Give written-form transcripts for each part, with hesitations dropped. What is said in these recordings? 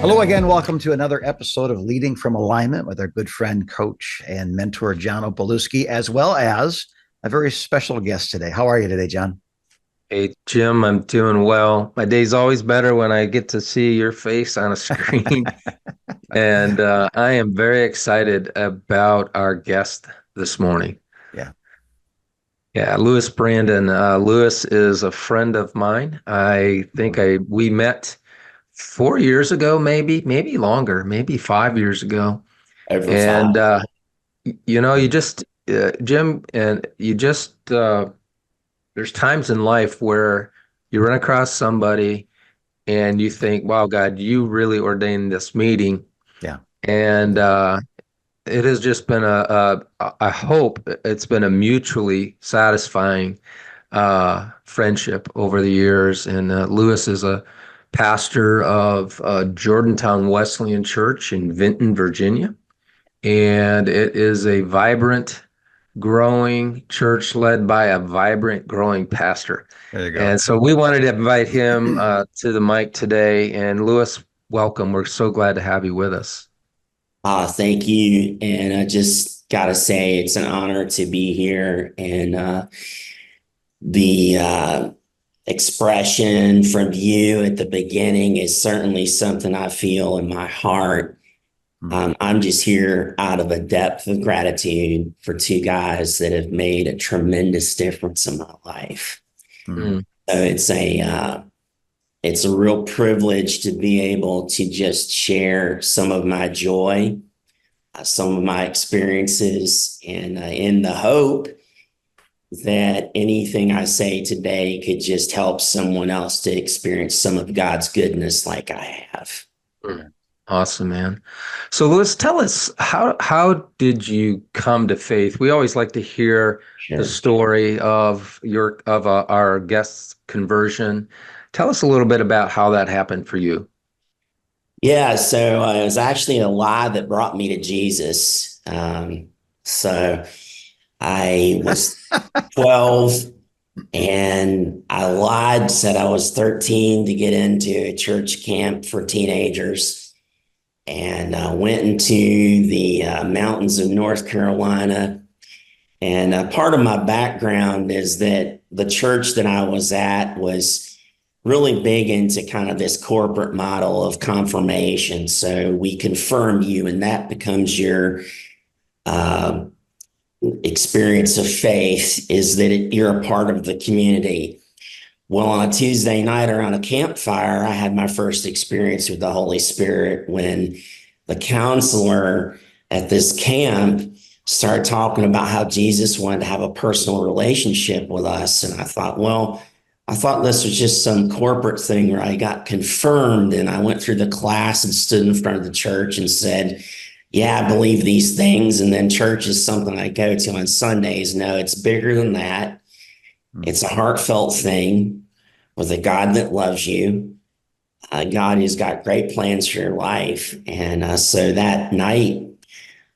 Hello again. Welcome to another episode of Leading from Alignment with our good friend, coach, and mentor, John Opalewski, as well as a very special guest today. How are you today, John? Hey, Jim, I'm doing well. My day's always better when I get to see your face on a screen. And I am very excited about our guest this morning. Yeah. Yeah, Lewis Brandon. Lewis is a friend of mine. I think we met 4 years ago, maybe longer, maybe 5 years ago. Over And, five. you just, Jim, and you just, there's times in life where you run across somebody and you think, wow, God, you really ordained this meeting. Yeah. And it has just been I hope it's been a mutually satisfying friendship over the years. And Lewis is a pastor of Jordantown Wesleyan Church in Vinton, Virginia. And it is a vibrant, growing church led by a vibrant, growing pastor. There you go. And so we wanted to invite him to the mic today. And Lewis, welcome. We're so glad to have you with us. Thank you. And I just got to say, it's an honor to be here. And the expression from you at the beginning is certainly something I feel in my heart. I'm just here out of a depth of gratitude for two guys that have made a tremendous difference in my life. Mm. So it's a real privilege to be able to just share some of my joy, some of my experiences, and in the hope that anything I say today could just help someone else to experience some of God's goodness like I have. Awesome, man. So Lewis, tell us, how did you come to faith? We always like to hear the story of our guest's conversion. Tell us a little bit about how that happened for you. Yeah, so it was actually a lie that brought me to Jesus. So I was 12 and I lied, said I was 13 to get into a church camp for teenagers. And went into the mountains of North Carolina. And part of my background is that the church that I was at was really big into kind of this corporate model of confirmation. So we confirm you, and that becomes your experience of faith, is that you're a part of the community. Well, on a Tuesday night around a campfire, I had my first experience with the Holy Spirit when the counselor at this camp started talking about how Jesus wanted to have a personal relationship with us. And I thought this was just some corporate thing where I got confirmed, and I went through the class and stood in front of the church and said, yeah, I believe these things. And then church is something I go to on Sundays. No, it's bigger than that. It's a heartfelt thing with a God that loves you, God who's got great plans for your life. And so that night,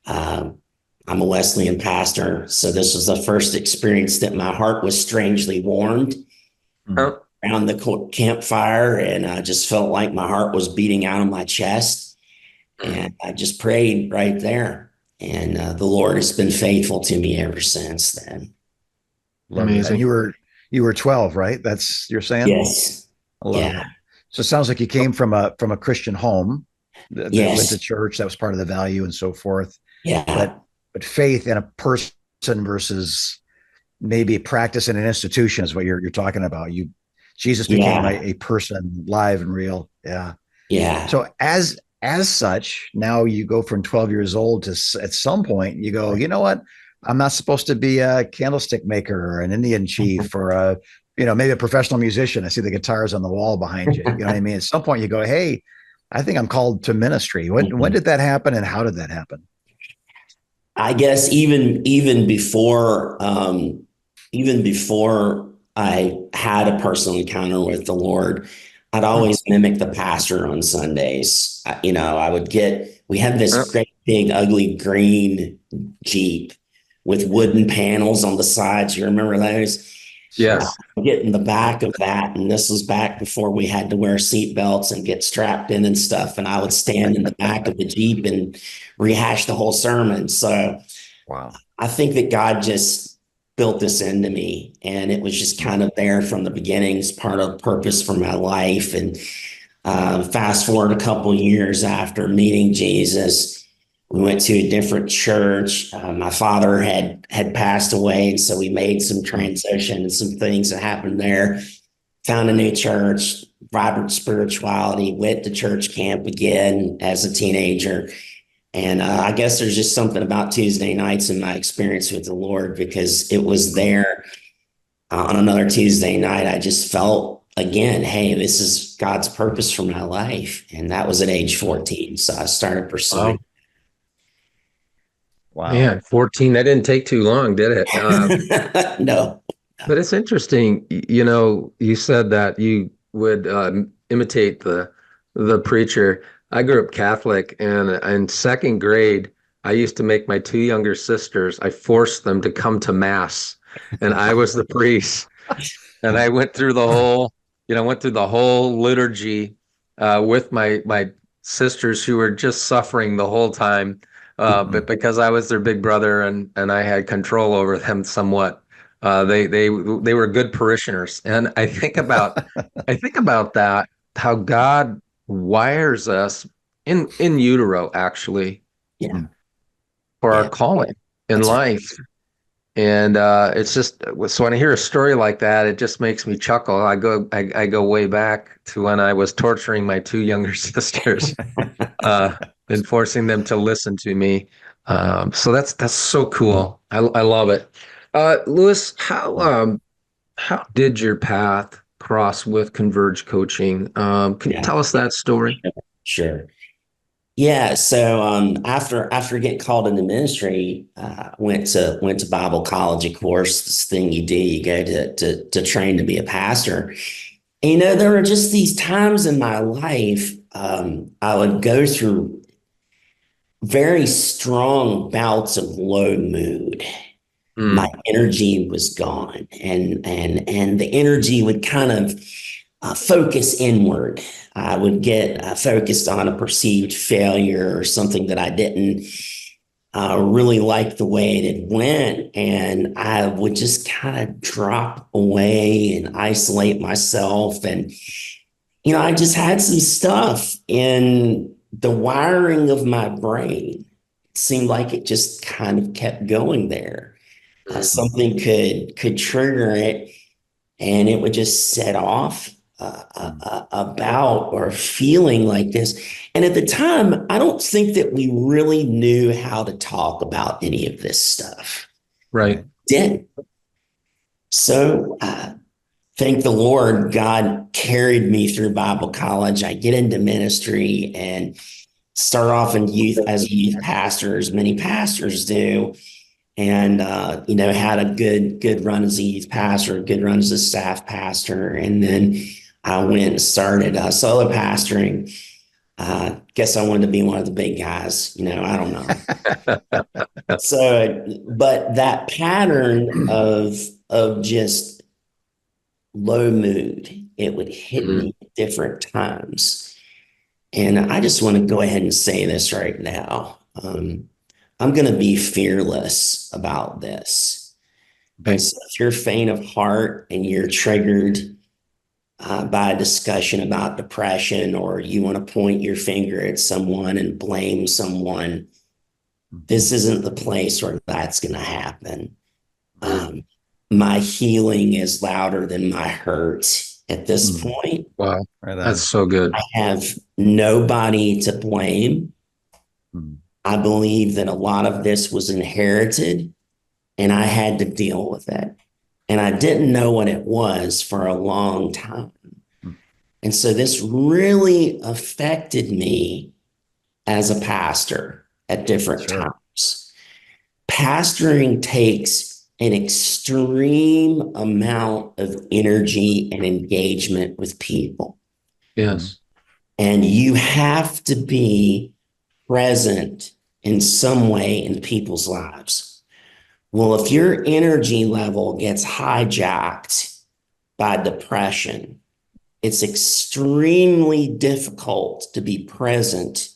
I'm a Wesleyan pastor. So this was the first experience that my heart was strangely warmed around the campfire. And I just felt like my heart was beating out of my chest. And I just prayed right there. And the Lord has been faithful to me ever since then. Amazing. You were 12, right? That's you're saying? Yes. Yeah. It. So it sounds like you came from a Christian home that Yes. went to church. That was part of the value and so forth. Yeah. But faith in a person versus maybe practice in an institution is what you're talking about. Jesus became a person, live and real. Yeah. Yeah. So as such, now you go from 12 years old to at some point you go, you know what? I'm not supposed to be a candlestick maker or an Indian chief or maybe a professional musician. I see the guitars on the wall behind you. You know what I mean? At some point you go, hey, I think I'm called to ministry. When did that happen and how did that happen? I guess even before I had a personal encounter with the Lord, I'd always mimic the pastor on Sundays. We had this great big ugly green Jeep with wooden panels on the sides. You remember those? Yes. Get in the back of that. And this was back before we had to wear seat belts and get strapped in and stuff. And I would stand in the back of the Jeep and rehash the whole sermon. So Wow. I think that God just built this into me, and it was just kind of there from the beginning as part of purpose for my life. And fast forward a couple of years after meeting Jesus, we went to a different church. My father had passed away, and so we made some transition and some things that happened there. Found a new church, vibrant spirituality, went to church camp again as a teenager. And I guess there's just something about Tuesday nights in my experience with the Lord, because it was there on another Tuesday night. I just felt again, hey, this is God's purpose for my life. And that was at age 14. So I started pursuing. Wow. Man, 14, that didn't take too long, did it? No. But it's interesting, you said that you would imitate the preacher. I grew up Catholic, and in second grade, I used to make my two younger sisters, I forced them to come to Mass, and I was the priest. And I went through the whole, liturgy with my sisters, who were just suffering the whole time. But because I was their big brother and I had control over them somewhat, they were good parishioners. And I think about that, how God wires us in utero, actually, Yeah. for our Yeah. calling in That's right. life. And it's just, so when I hear a story like that, it just makes me chuckle. I go way back to when I was torturing my two younger sisters, and forcing them to listen to me. So that's so cool. I love it. Lewis, how did your path cross with Converge Coaching? Can you Yeah. tell us that story? Sure. Yeah. So after getting called into ministry, went to Bible college. Of course, this thing you do, you go to train to be a pastor. And, there were just these times in my life, I would go through very strong bouts of low mood. My energy was gone, and the energy would kind of focus inward. I would get focused on a perceived failure or something that I didn't really like the way it had went, and I would just kind of drop away and isolate myself. And I just had some stuff in the wiring of my brain. It seemed like it just kind of kept going there. Something could trigger it, and it would just set off about or feeling like this. And at the time, I don't think that we really knew how to talk about any of this stuff. Right. Didn't. So thank the Lord, God carried me through Bible college. I get into ministry and start off in youth as a youth pastor, as many pastors do. And, had a good run as a youth pastor, a good run as a staff pastor. And then I went and started solo pastoring. Guess I wanted to be one of the big guys, I don't know. So, but that pattern of just low mood, it would hit me at different times. And I just want to go ahead and say this right now. I'm going to be fearless about this. And so if you're faint of heart and you're triggered by a discussion about depression, or you want to point your finger at someone and blame someone, this isn't the place where that's going to happen. My healing is louder than my hurt at this point. Wow. That's so good. I have nobody to blame. I believe that a lot of this was inherited, and I had to deal with it. And I didn't know what it was for a long time. And so this really affected me as a pastor at different times. Pastoring takes an extreme amount of energy and engagement with people. Yes. And you have to be present in some way in people's lives, Well, if your energy level gets hijacked by depression, it's extremely difficult to be present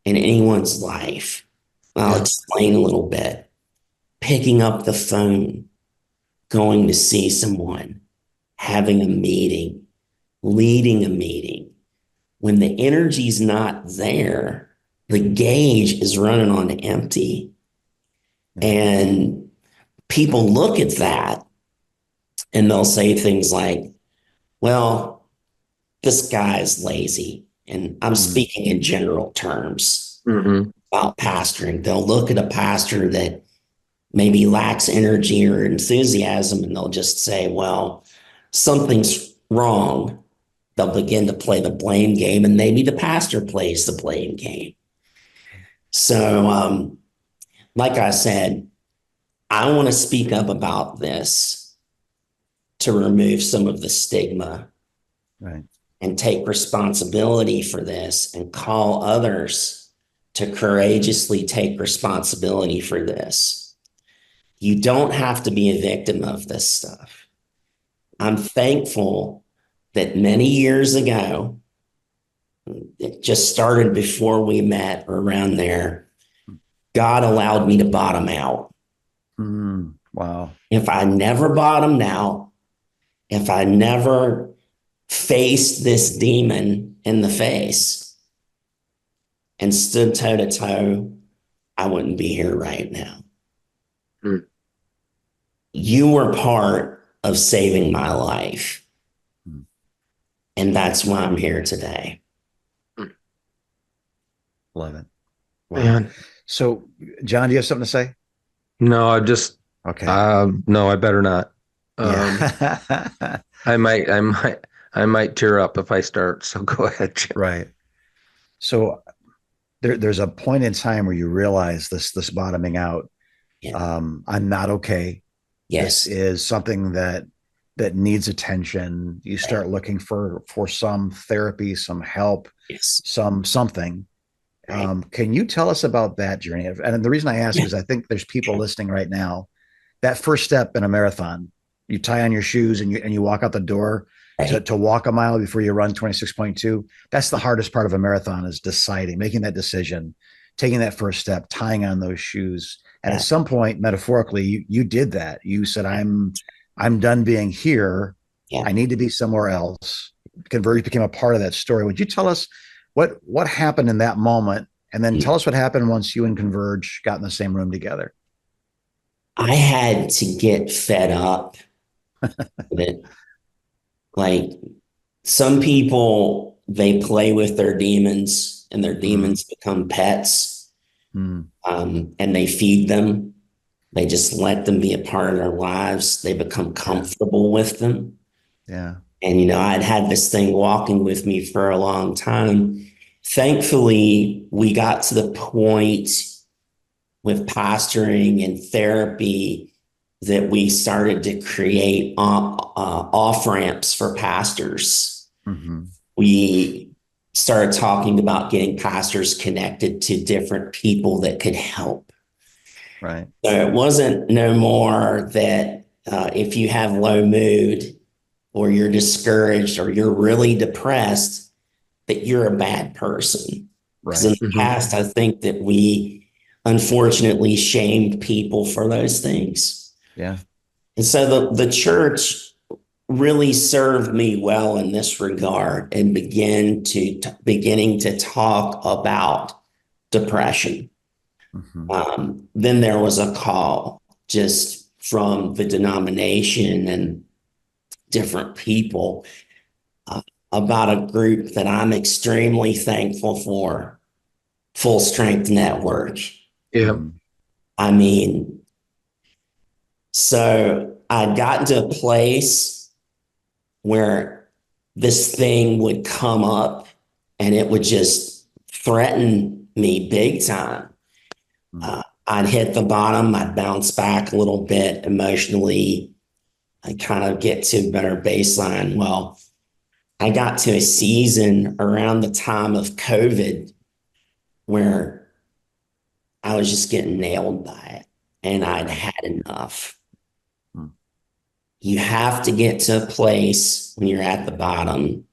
in anyone's life. I'll explain a little bit. Picking up the phone, going to see someone, having a meeting, leading a meeting. When the energy's not there, the gauge is running on empty. And people look at that and they'll say things like, well, this guy is lazy. And I'm speaking in general terms about pastoring. They'll look at a pastor that maybe lacks energy or enthusiasm, and they'll just say, well, something's wrong. They'll begin to play the blame game, and maybe the pastor plays the blame game. So, like I said, I want to speak up about this to remove some of the stigma, right, and take responsibility for this and call others to courageously take responsibility for this. You don't have to be a victim of this stuff. I'm thankful that many years ago, it just started before we met or around there, God allowed me to bottom out. Wow. If I never bottomed out, if I never faced this demon in the face and stood toe to toe, I wouldn't be here right now. You were part of saving my life. And that's why I'm here today. Love it. Wow. Man. So, John, do you have something to say? No, I just, Okay. no, I better not. Yeah. I might tear up if I start. So go ahead, Jim. Right. So there's a point in time where you realize this bottoming out. Yeah. I'm not okay. Yes. This is something that needs attention. You start looking for some therapy, some help, Yes. something. Right. Can you tell us about that journey? And the reason I ask is I think there's people listening right now. That first step in a marathon, you tie on your shoes and you walk out the door to walk a mile before you run 26.2. That's the hardest part of a marathon, is deciding, making that decision, taking that first step, tying on those shoes. And at some point, metaphorically, you did that. You said, I'm done being here. Yeah. I need to be somewhere else. Converge became a part of that story. Would you tell us what happened in that moment? And then tell us what happened once you and Converge got in the same room together. I had to get fed up with it. Like, some people, they play with their demons and their demons become pets, and they feed them. They just let them be a part of their lives. They become comfortable with them. Yeah. And, I'd had this thing walking with me for a long time. Thankfully, we got to the point with pastoring and therapy that we started to create off-ramps for pastors. We started talking about getting pastors connected to different people that could help. Right. So it wasn't no more that if you have low mood or you're discouraged or you're really depressed, that you're a bad person. Because in the past, I think that we unfortunately shamed people for those things. Yeah. And so the church really served me well in this regard, and beginning to talk about depression. Then there was a call just from the denomination and different people about a group that I'm extremely thankful for, Full Strength Network. Yeah. I mean, so I'd gotten to a place where this thing would come up and it would just threaten me big time. I'd hit the bottom, I'd bounce back a little bit emotionally, I'd kind of get to a better baseline. Well, I got to a season around the time of COVID where I was just getting nailed by it. and I'd had enough. Hmm. You have to get to a place when you're at the bottom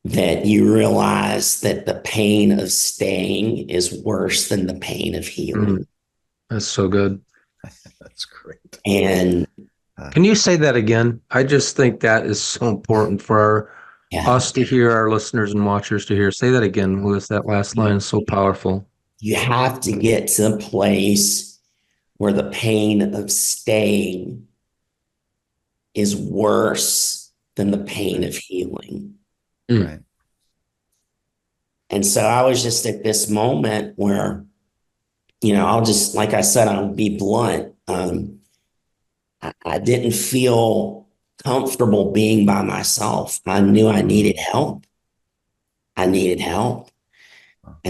that you realize that the pain of staying is worse than the pain of healing. That's so good. That's great. And Can you say that again? I just think that is so important for us to hear, our listeners and watchers to hear. Say that again, Lewis. That last line is so powerful. You have to get to a place where the pain of staying is worse than the pain of healing. Right. And so I was just at this moment where, I'll just, like I said, I'll be blunt. I didn't feel comfortable being by myself. I knew I needed help. And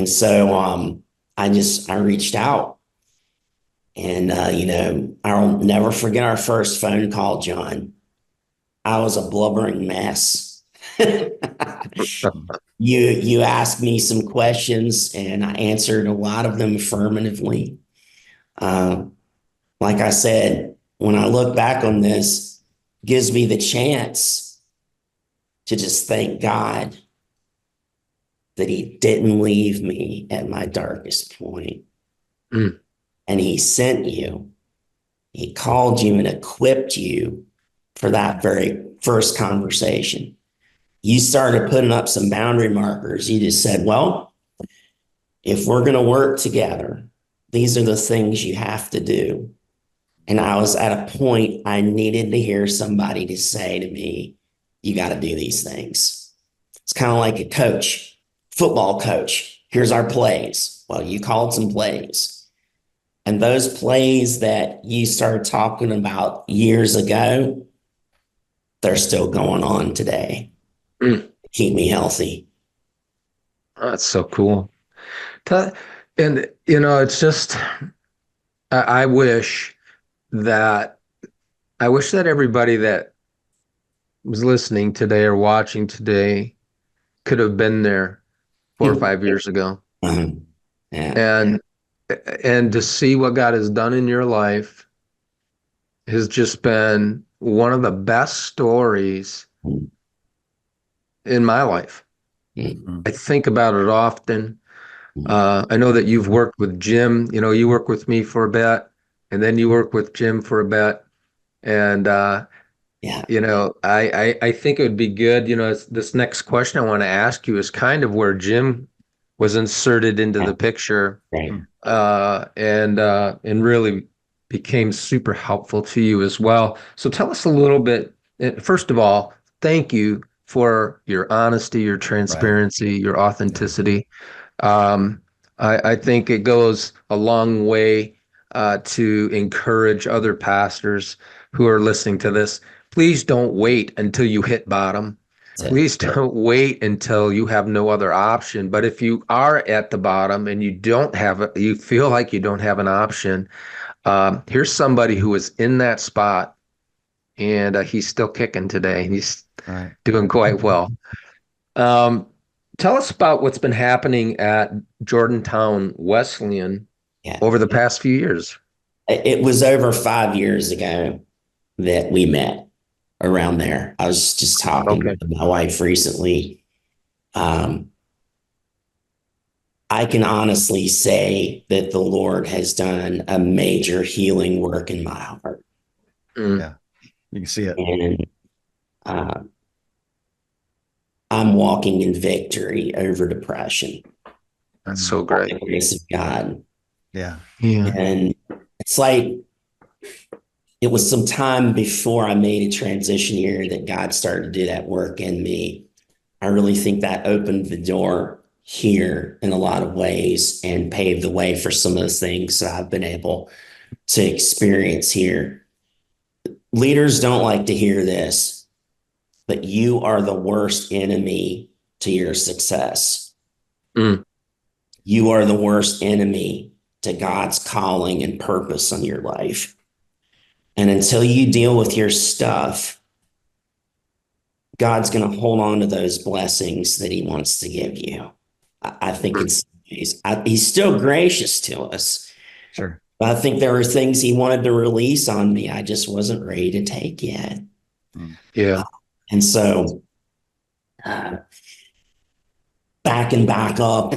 so I reached out, and I'll never forget our first phone call, John. I was a blubbering mess. You asked me some questions, and I answered a lot of them affirmatively. Like I said, when I look back on this, gives me the chance to just thank God that he didn't leave me at my darkest point. And he sent you. He called you and equipped you for that very first conversation. You started putting up some boundary markers. You just said, well, if we're going to work together, these are the things you have to do. And I was at a point I needed to hear somebody to say to me, you got to do these things. It's kind of like a coach, football coach. Here's our plays. Well, you called some plays. And those plays that you started talking about years ago, they're still going on today. Keep me healthy. Oh, that's so cool. And, it's just, I wish that everybody that was listening today or watching today could have been there 4 or 5 years ago. Yeah. And to see what God has done in your life has just been one of the best stories in my life. I think about it often. I know that you've worked with Jim. You work with me for a bit, and then you work with Jim for a bit. And, I think it would be good, this next question I want to ask you is kind of where Jim was inserted into the picture, Right. and really became super helpful to you as well. So tell us a little bit. First of all, thank you for your honesty, your transparency, your authenticity. I think it goes a long way to encourage other pastors who are listening to this. Please don't wait until you hit bottom. Please don't wait until you have no other option. But if you are at the bottom and you feel like you don't have an option, here's somebody who is in that spot, and he's still kicking today. He's doing quite well. Tell us about what's been happening at Jordantown Wesleyan over the past few years. It was over 5 years ago that we met around there. I was just talking to my wife recently. I can honestly say that the Lord has done a major healing work in my heart. Yeah, you can see it. And I'm walking in victory over depression. That's so great. By the grace of God. Yeah. And it's like, it was some time before I made a transition here that God started to do that work in me. I really think that opened the door here in a lot of ways and paved the way for some of the things that I've been able to experience here. Leaders don't like to hear this, but you are the worst enemy to your success. You are the worst enemy to God's calling and purpose on your life. And until you deal with your stuff, God's going to hold on to those blessings that he wants to give you. I think in some ways, he's still gracious to us. Sure. I think there were things he wanted to release on me. I just wasn't ready to take yet. Yeah. And so, uh, back up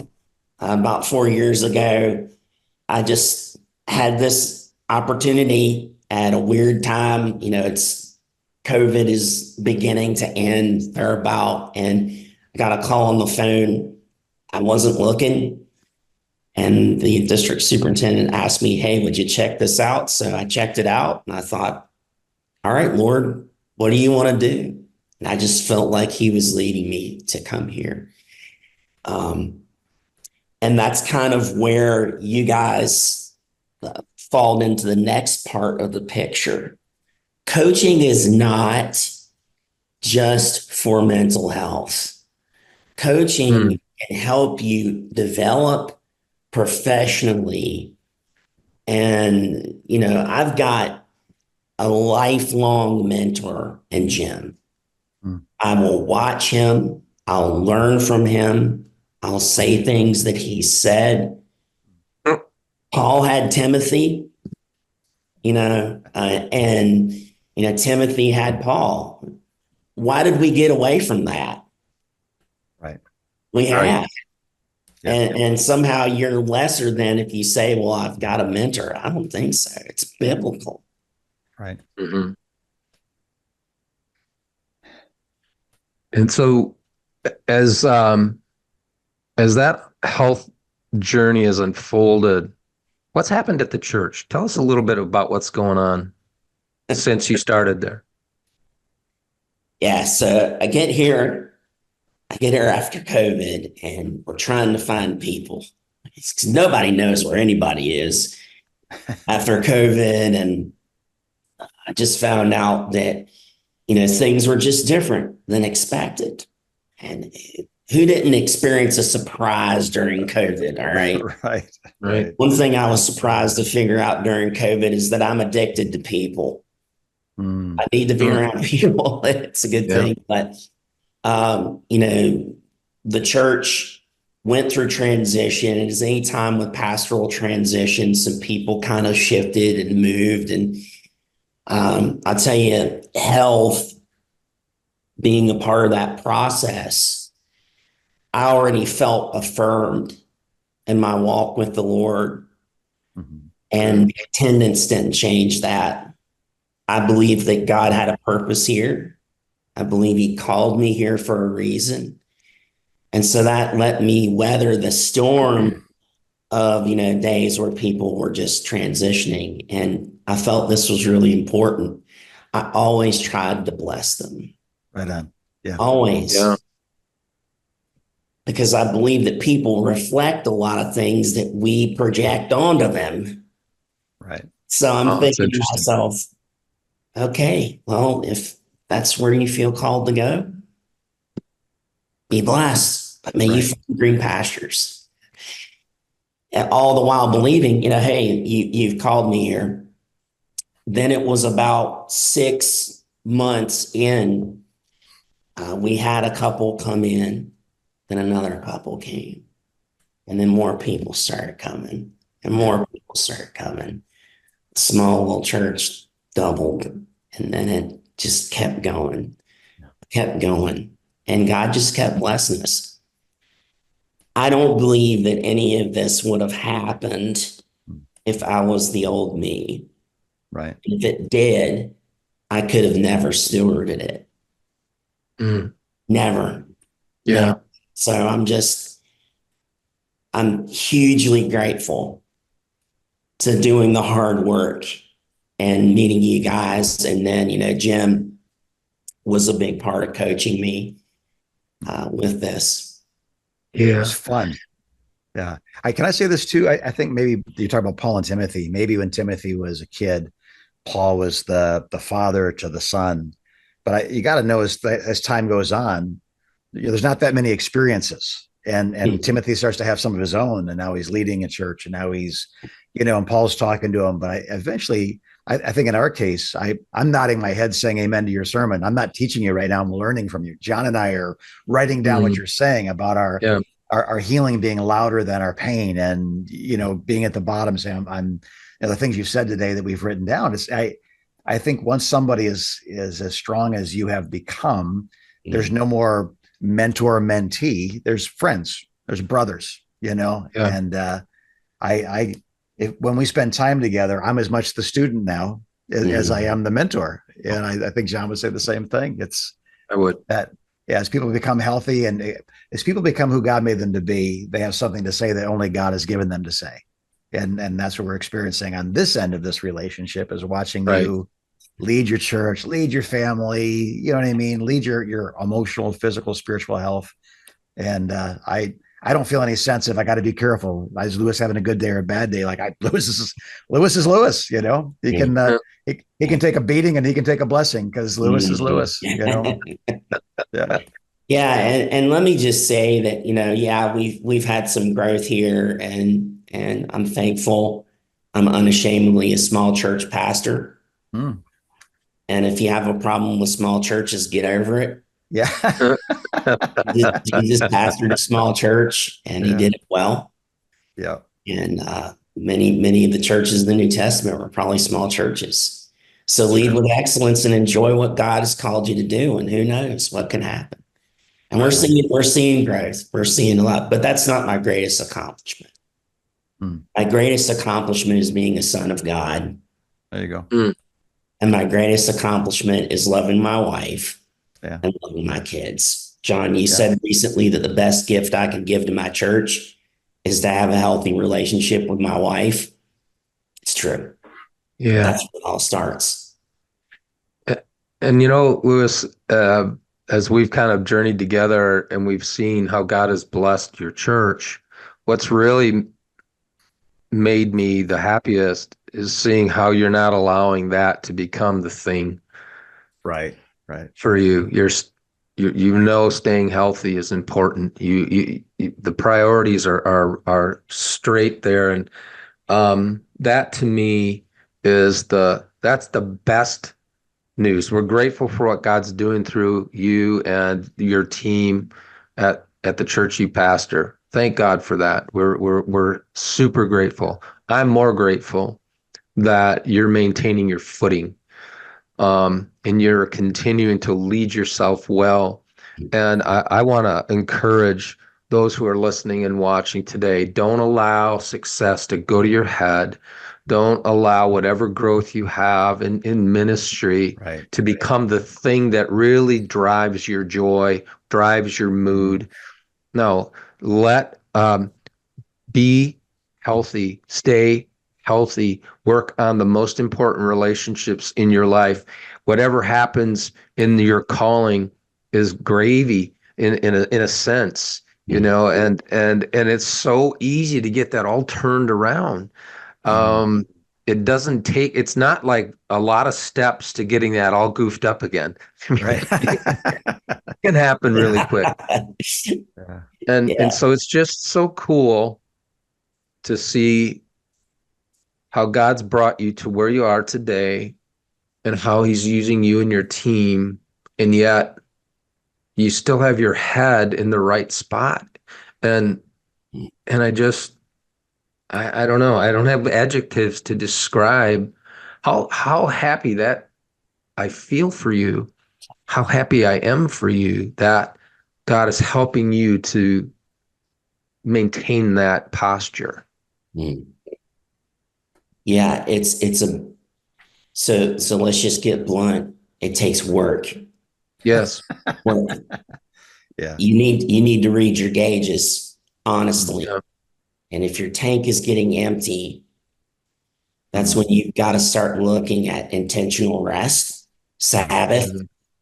about 4 years ago, I just had this opportunity at a weird time. It's COVID is beginning to end thereabout, and I got a call on the phone. I wasn't looking, and the district superintendent asked me, "Hey, would you check this out?" So I checked it out, and I thought, "All right, Lord, what do you want to do?" And I just felt like he was leading me to come here. Um, and that's kind of where you guys fall into the next part of the picture. Coaching is not just for mental health. Coaching can help you develop professionally. And, I've got a lifelong mentor in Jim. I will watch him. I'll learn from him. I'll say things that he said. Paul had Timothy, and Timothy had Paul. Why did we get away from that? Right. We have. Right. Yeah. And somehow you're lesser than if you say, well, I've got a mentor. I don't think so. It's biblical. Right. Mm-hmm. And so as that health journey has unfolded, what's happened at the church? Tell us a little bit about what's going on since you started there. Yeah, so I get here after COVID, and we're trying to find people. Because nobody knows where anybody is after COVID. And I just found out that, things were just different than expected. And who didn't experience a surprise during COVID? All right. Right. One thing I was surprised to figure out during COVID is that I'm addicted to people. I need to be around people. It's a good thing. But, the church went through transition. And as any time with pastoral transition, some people kind of shifted and moved. And I'll tell you, health being a part of that process, I already felt affirmed in my walk with the Lord. And the attendance didn't change that. I believe that God had a purpose here. I believe he called me here for a reason. And so that let me weather the storm of, days where people were just transitioning. And I felt this was really important. I always tried to bless them. Right on. Yeah. Always. Yeah. Because I believe that people reflect a lot of things that we project onto them. Right. So I'm thinking to myself, okay, well, if that's where you feel called to go, be blessed, but may you find green pastures. And all the while believing, hey, you've called me here. Then it was about 6 months in, we had a couple come in, then another couple came, and then more people started coming, and more people started coming. Small little church doubled, and then it just kept going, and God just kept blessing us. I don't believe that any of this would have happened if I was the old me. Right. If it did, I could have never stewarded it. Never. Yeah. Never. So I'm hugely grateful to doing the hard work and meeting you guys. And then, Jim was a big part of coaching me with this. Yeah. It was fun. Yeah. Can I say this too? I think maybe you talk about Paul and Timothy. Maybe when Timothy was a kid, Paul was the father to the son. But you got to know as time goes on, there's not that many experiences. And Timothy starts to have some of his own, and now he's leading a church, and now he's, and Paul's talking to him. But I think in our case, I'm nodding my head saying amen to your sermon. I'm not teaching you right now. I'm learning from you. John and I are writing down what you're saying about our healing being louder than our pain, and, being at the bottom saying, I'm the things you said today that we've written down is I think once somebody is as strong as you have become, there's no more mentor mentee. There's friends, there's brothers, and when we spend time together, I'm as much the student now as I am the mentor. And I think John would say the same thing. I would. That, yeah, as people become healthy and as people become who God made them to be, they have something to say that only God has given them to say. And that's what we're experiencing on this end of this relationship, is watching you lead your church, lead your family, you know what I mean? Lead your emotional, physical, spiritual health. And I don't feel any sense if I got to be careful. Is Lewis having a good day or a bad day? Lewis is Lewis, He can he can take a beating and he can take a blessing because Lewis is Lewis, Yeah. Yeah, and let me just say that we've had some growth here, and I'm thankful. I'm unashamedly a small church pastor. And if you have a problem with small churches, get over it. Yeah. Jesus pastored a small church, and he did it well. Yeah. And many of the churches in the New Testament were probably small churches. So lead with excellence and enjoy what God has called you to do, and who knows what can happen. And we're seeing growth. We're seeing a lot, but that's not my greatest accomplishment. My greatest accomplishment is being a son of God. There you go. And my greatest accomplishment is loving my wife and loving my kids. John, you said recently that the best gift I can give to my church is to have a healthy relationship with my wife. It's true. Yeah. That's where it all starts. And Lewis, as we've kind of journeyed together and we've seen how God has blessed your church, what's really made me the happiest is seeing how you're not allowing that to become the thing. Right. For you. Staying healthy is important. You the priorities are straight there. And that to me that's the best news. We're grateful for what God's doing through you and your team at the church you pastor. Thank God for that. We're super grateful. I'm more grateful that you're maintaining your footing, and you're continuing to lead yourself well. And I want to encourage those who are listening and watching today, don't allow success to go to your head. Don't allow whatever growth you have in ministry to become the thing that really drives your joy, drives your mood. No, be healthy, stay healthy, work on the most important relationships in your life. Whatever happens in your calling is gravy in a sense, and it's so easy to get that all turned around. It's not like a lot of steps to getting that all goofed up again. It can happen really quick. And so it's just so cool to see how God's brought you to where you are today and how he's using you and your team, and yet you still have your head in the right spot. And I don't know. I don't have adjectives to describe how happy that I feel for you, how happy I am for you that God is helping you to maintain that posture. Yeah, so let's just get blunt. It takes work. Yes. Work. Yeah. You need to read your gauges, honestly. Yeah. And if your tank is getting empty, that's when you've got to start looking at intentional rest, Sabbath,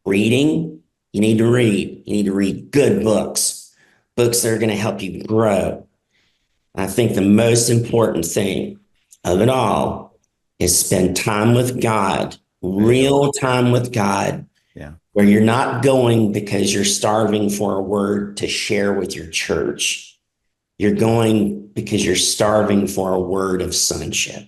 reading. You need to read. You need to read good books that are going to help you grow. I think the most important thing of it all is spend time with God, real time with God, where you're not going because you're starving for a word to share with your church. You're going because you're starving for a word of sonship.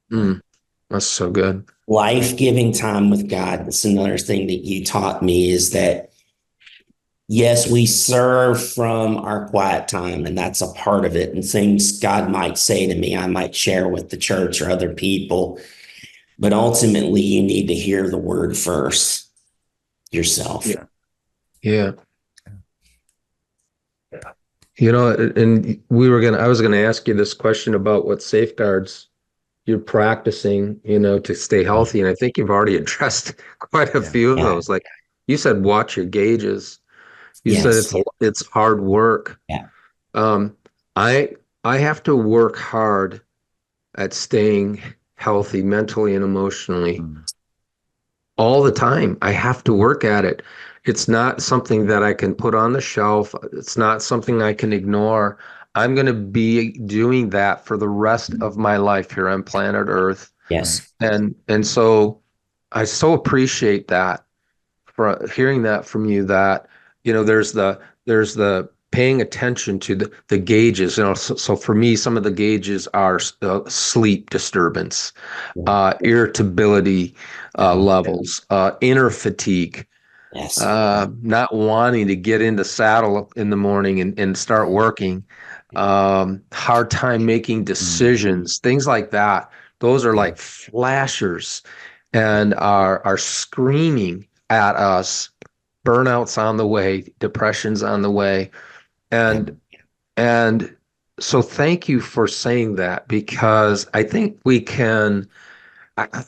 That's so good. Life-giving time with God. That's another thing that you taught me, is that Yes, we serve from our quiet time, and that's a part of it. And things God might say to me, I might share with the church or other people. But ultimately, you need to hear the word first yourself. Yeah. Yeah. You know, and I was gonna ask you this question about what safeguards you're practicing, to stay healthy. And I think you've already addressed quite a Yeah. few of Yeah. those. Like you said, watch your gauges. You said Yes. it's hard work. Yeah. Um, I I have to work hard at staying healthy mentally and emotionally Mm. all the time. I have to work at it. It's not something that I can put on the shelf. It's not something I can ignore. I'm going to be doing that for the rest of my life here on planet Earth. Yes. And so I so appreciate that, for hearing that from you, that there's the paying attention to the gauges. So for me, some of the gauges are sleep disturbance, irritability levels, inner fatigue, Yes. not wanting to get into saddle in the morning and start working, hard time making decisions, things like that. Those are like flashers and are screaming at us. Burnout's on the way, depression's on the way. And so thank you for saying that, because I think I,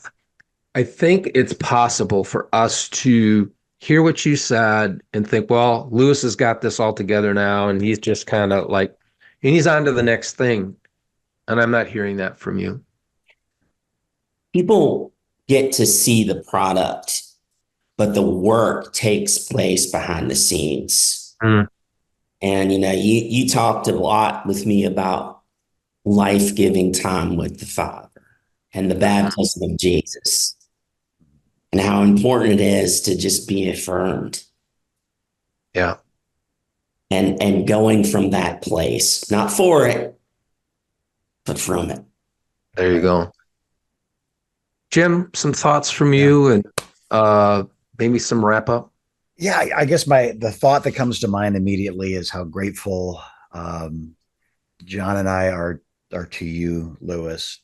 I think it's possible for us to hear what you said and think, well, Lewis has got this all together now, and he's just kind of like, and he's on to the next thing. And I'm not hearing that from you. People get to see the product, but the work takes place behind the scenes. Mm. And you talked a lot with me about life-giving time with the Father and the baptism of Jesus, and how important it is to just be affirmed Yeah. and going from that place, not for it, but from it. There you go. Jim, some thoughts from Yeah. you, and maybe some wrap up. Yeah, I guess the thought that comes to mind immediately is how grateful John and I are to you, Lewis.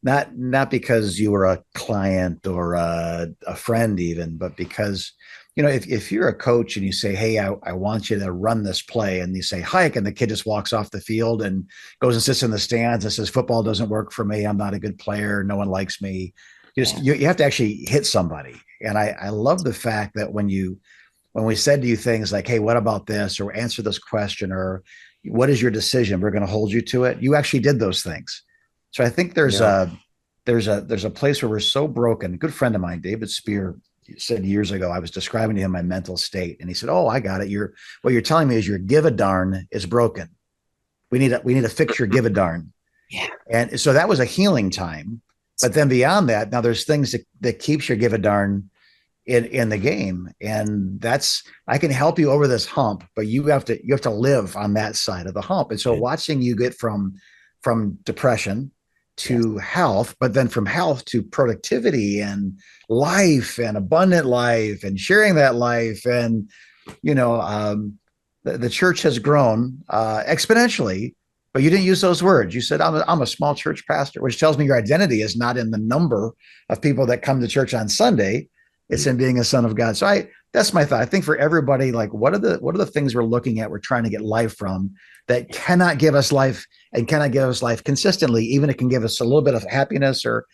Not because you were a client or a friend even, but because if you're a coach and you say, "Hey, I want you to run this play," and you say hike, and the kid just walks off the field and goes and sits in the stands and says, "Football doesn't work for me. I'm not a good player. No one likes me." You have to actually hit somebody. And I love the fact that when we said to you things like, "Hey, what about this?" or "Answer this question," or "What is your decision? We're going to hold you to it." You actually did those things. So I think there's a place where we're so broken. A good friend of mine, David Spear, said years ago, I was describing to him my mental state, and he said, "Oh, I got it. What you're telling me is your give a darn is broken. We need to fix your give a darn." Yeah. And so that was a healing time. But then beyond that, now there's things that keeps your give a darn in the game, and that's, I can help you over this hump, but you have to live on that side of the hump. And so watching you get from depression to health, but then from health to productivity and life and abundant life and sharing that life, and the church has grown exponentially. But you didn't use those words. You said, I'm a small church pastor," which tells me your identity is not in the number of people that come to church on Sunday. It's in being a son of God. So that's my thought. I think for everybody, like, what are the things we're looking at, we're trying to get life from, that cannot give us life and cannot give us life consistently. Even it can give us a little bit of happiness or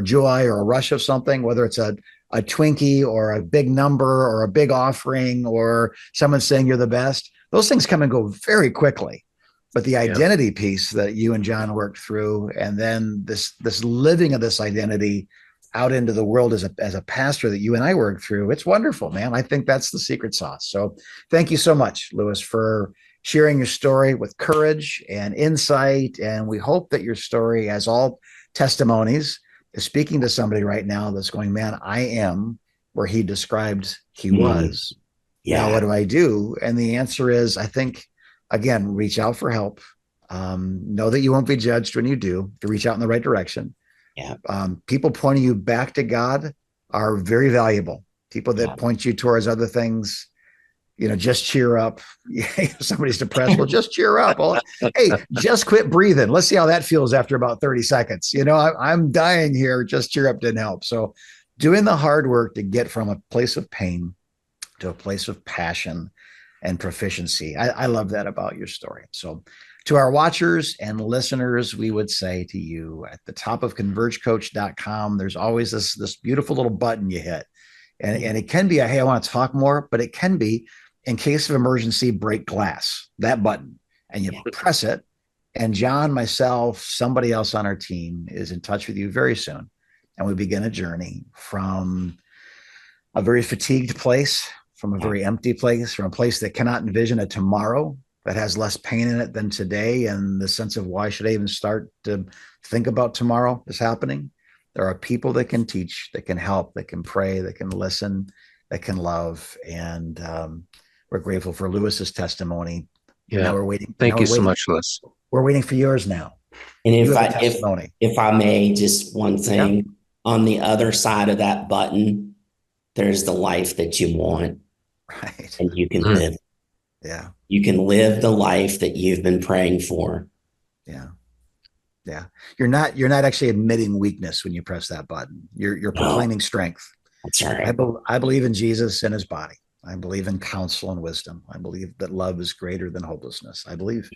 joy or a rush of something, whether it's a Twinkie or a big number or a big offering or someone saying you're the best. Those things come and go very quickly. But the identity piece that you and John worked through, and then this living of this identity out into the world as a pastor that you and I worked through, it's wonderful, man. I think that's the secret sauce. So thank you so much, Lewis, for sharing your story with courage and insight. And we hope that your story, as all testimonies, is speaking to somebody right now that's going, "Man, I am where he described he was. Yeah. Now what do I do?" And the answer is, I think, again, reach out for help. Know that you won't be judged when you do, to reach out in the right direction. Yeah. People pointing you back to God are very valuable. People that point you towards other things, just cheer up. Somebody's depressed. Well, just cheer up. Well, hey, just quit breathing. Let's see how that feels after about 30 seconds. I'm dying here. Just cheer up didn't help. So doing the hard work to get from a place of pain to a place of passion and proficiency. I love that about your story. So to our watchers and listeners, we would say to you at the top of convergecoach.com, there's always this beautiful little button you hit. And it can be hey, I want to talk more, but it can be in case of emergency, break glass, that button, and you press it. And John, myself, somebody else on our team is in touch with you very soon. And we begin a journey from a very fatigued place, from a very empty place, from a place that cannot envision a tomorrow that has less pain in it than today. And the sense of why should I even start to think about tomorrow is happening. There are people that can teach, that can help, that can pray, that can listen, that can love. And we're grateful for Lewis's testimony. Yeah. Now we're waiting. Thank you so much, Lewis. We're waiting for yours now. And if I may, just one thing, on the other side of that button, there's the life that you want. Right. And you can live. Yeah. You can live the life that you've been praying for. Yeah. Yeah. You're not actually admitting weakness when you press that button. You're proclaiming strength. That's right. I believe in Jesus and his body. I believe in counsel and wisdom. I believe that love is greater than hopelessness. I believe.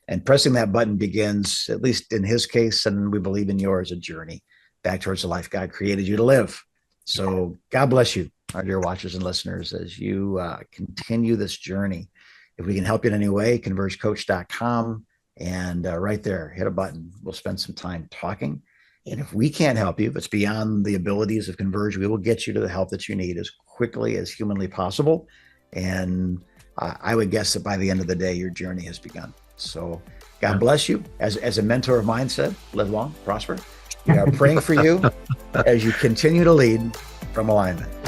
And pressing that button begins, at least in his case, and we believe in yours, a journey back towards the life God created you to live. So God bless you, our dear watchers and listeners, as you continue this journey. If we can help you in any way, convergecoach.com, and right there, hit a button. We'll spend some time talking. And if we can't help you, if it's beyond the abilities of Converge, we will get you to the help that you need as quickly as humanly possible. And I would guess that by the end of the day, your journey has begun. So God bless you. As a mentor of mine said, live long, prosper. We are praying for you as you continue to lead from alignment.